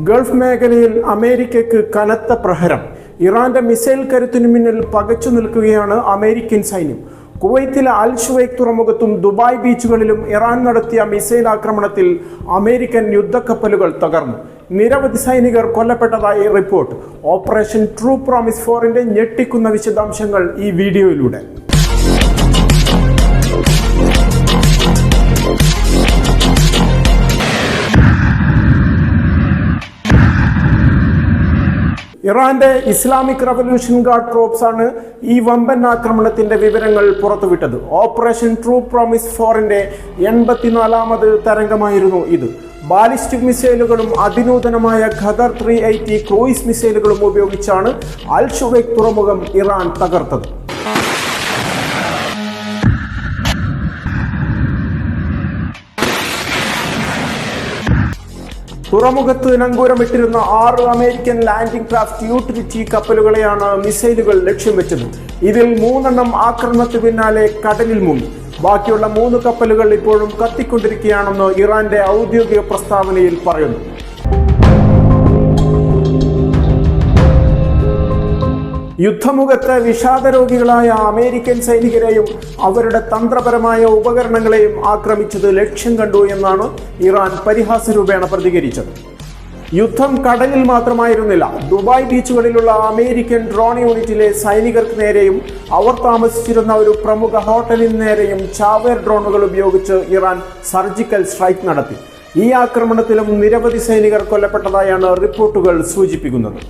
Gulf മേഖലയിൽ അമേരിക്കയ്ക്ക് കനത്ത പ്രഹരം. ഇറാന്റെ മിസൈൽ കരുത്തിനു മുന്നിൽ പകച്ചു നിൽക്കുകയാണ് അമേരിക്കൻ സൈന്യം. കുവൈത്തിലെ അൽ ഷുവൈഖ് തുറമുഖത്തും ദുബായ് ബീച്ചുകളിലും ഇറാൻ നടത്തിയ മിസൈൽ ആക്രമണത്തിൽ അമേരിക്കൻ യുദ്ധക്കപ്പലുകൾ തകർന്നു. നിരവധി സൈനികർ കൊല്ലപ്പെട്ടതായി റിപ്പോർട്ട്. ഓപ്പറേഷൻ ട്രൂ പ്രോമിസ് 4ന്റെ ഞെട്ടിക്കുന്ന വിശദാംശങ്ങൾ ഈ വീഡിയോയിലൂടെ. ഇറാന്റെ ഇസ്ലാമിക് റവല്യൂഷൻ ഗാർഡ് ട്രൂപ്സ് ആണ് ഈ വമ്പൻ ആക്രമണത്തിന്റെ വിവരങ്ങൾ പുറത്തുവിട്ടത്. ഓപ്പറേഷൻ ട്രൂ പ്രോമിസ് 4ന്റെ 84ാമത് തരംഗമായിരുന്നു ഇത്. ബാലിസ്റ്റിക് മിസൈലുകളും അതിനൂതനമായ ഖദർ 380 ക്രൂയിസ് മിസൈലുകളും ഉപയോഗിച്ചാണ് അൽ ഷുവൈഖ് തുറമുഖം ഇറാൻ തകർത്തത്. തുറമുഖത്ത് നങ്കൂരമിട്ടിരുന്ന 6 അമേരിക്കൻ ലാൻഡിംഗ് ക്രാഫ്റ്റ് യൂട്ടിലിറ്റി കപ്പലുകളെയാണ് മിസൈലുകൾ ലക്ഷ്യം വെച്ചത്. ഇതിൽ 3 എണ്ണം ആക്രമണത്തിന് പിന്നാലെ കടലിൽ മുങ്ങി. ബാക്കിയുള്ള 3 കപ്പലുകൾ ഇപ്പോഴും കത്തിക്കൊണ്ടിരിക്കുകയാണെന്ന് ഇറാന്റെ ഔദ്യോഗിക പ്രസ്താവനയിൽ പറയുന്നു. യുദ്ധമുഖത്ത് വിഷാദരോഗികളായ അമേരിക്കൻ സൈനികരെയും അവരുടെ തന്ത്രപരമായ ഉപകരണങ്ങളെയും ആക്രമിച്ചത് ലക്ഷ്യം കണ്ടു എന്നാണ് ഇറാൻ പരിഹാസരൂപേണ പ്രതികരിച്ചത്. യുദ്ധം കടലിൽ മാത്രമായിരുന്നില്ല. ദുബായ് ബീച്ചുകളിലുള്ള അമേരിക്കൻ ഡ്രോൺ യൂണിറ്റിലെ സൈനികർക്ക് നേരെയും അവർ താമസിച്ചിരുന്ന ഒരു പ്രമുഖ ഹോട്ടലിന് നേരെയും ചാവേർ ഡ്രോണുകൾ ഉപയോഗിച്ച് ഇറാൻ സർജിക്കൽ സ്ട്രൈക്ക് നടത്തി. ഈ ആക്രമണത്തിലും നിരവധി സൈനികർ കൊല്ലപ്പെട്ടതായാണ് റിപ്പോർട്ടുകൾ സൂചിപ്പിക്കുന്നത്.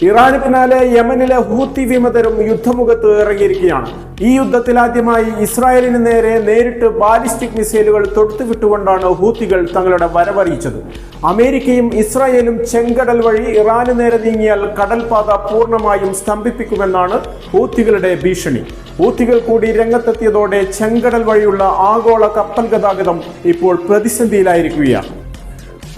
ഇറാന് പിന്നാലെ യമനിലെ ഹൂത്തി വിമതരും യുദ്ധമുഖത്ത് ഇറങ്ങിയിരിക്കുകയാണ്. ഈ യുദ്ധത്തിൽ ആദ്യമായി ഇസ്രായേലിന് നേരെ നേരിട്ട് ബാലിസ്റ്റിക് മിസൈലുകൾ തൊടുത്തുവിട്ടുകൊണ്ടാണ് ഹൂത്തികൾ തങ്ങളുടെ വരവറിയിച്ചത്. അമേരിക്കയും ഇസ്രായേലും ചെങ്കടൽ വഴി ഇറാന് നേരെ നീങ്ങിയാൽ കടൽപാത പൂർണ്ണമായും സ്തംഭിപ്പിക്കുമെന്നാണ് ഹൂത്തികളുടെ ഭീഷണി. ഹൂത്തികൾ കൂടി രംഗത്തെത്തിയതോടെ ചെങ്കടൽ വഴിയുള്ള ആഗോള കപ്പൽ ഗതാഗതം ഇപ്പോൾ പ്രതിസന്ധിയിലായിരിക്കുകയാണ്.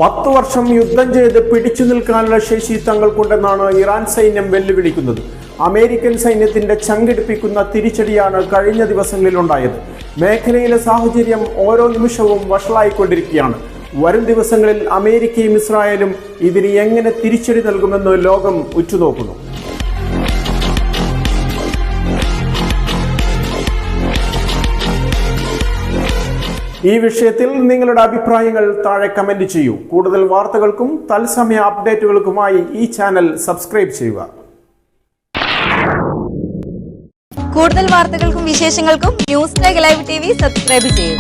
10 വർഷം യുദ്ധം ചെയ്ത് പിടിച്ചു നിൽക്കാനുള്ള ശേഷി തങ്ങൾക്കുണ്ടെന്നാണ് ഇറാൻ സൈന്യം വെല്ലുവിളിക്കുന്നത്. അമേരിക്കൻ സൈന്യത്തിന്റെ ചങ്കിടിപ്പിക്കുന്ന തിരിച്ചടിയാണ് കഴിഞ്ഞ ദിവസങ്ങളിലുണ്ടായത്. മേഖലയിലെ സാഹചര്യം ഓരോ നിമിഷവും വഷളായിക്കൊണ്ടിരിക്കുകയാണ്. വരും ദിവസങ്ങളിൽ അമേരിക്കയും ഇസ്രായേലും ഇതിന് എങ്ങനെ തിരിച്ചടി നൽകുമെന്ന് ലോകം ഉറ്റുനോക്കുന്നു. ഈ വിഷയത്തിൽ നിങ്ങളുടെ അഭിപ്രായങ്ങൾ താഴെ കമന്റ് ചെയ്യൂ. കൂടുതൽ വാർത്തകൾക്കും തത്സമയ അപ്ഡേറ്റുകൾക്കുമായി ഈ ചാനൽ സബ്സ്ക്രൈബ് ചെയ്യുക. കൂടുതൽ വാർത്തകൾക്കും വിശേഷങ്ങൾക്കും ന്യൂസ് ലൈവ് TV സബ്സ്ക്രൈബ് ചെയ്യുക.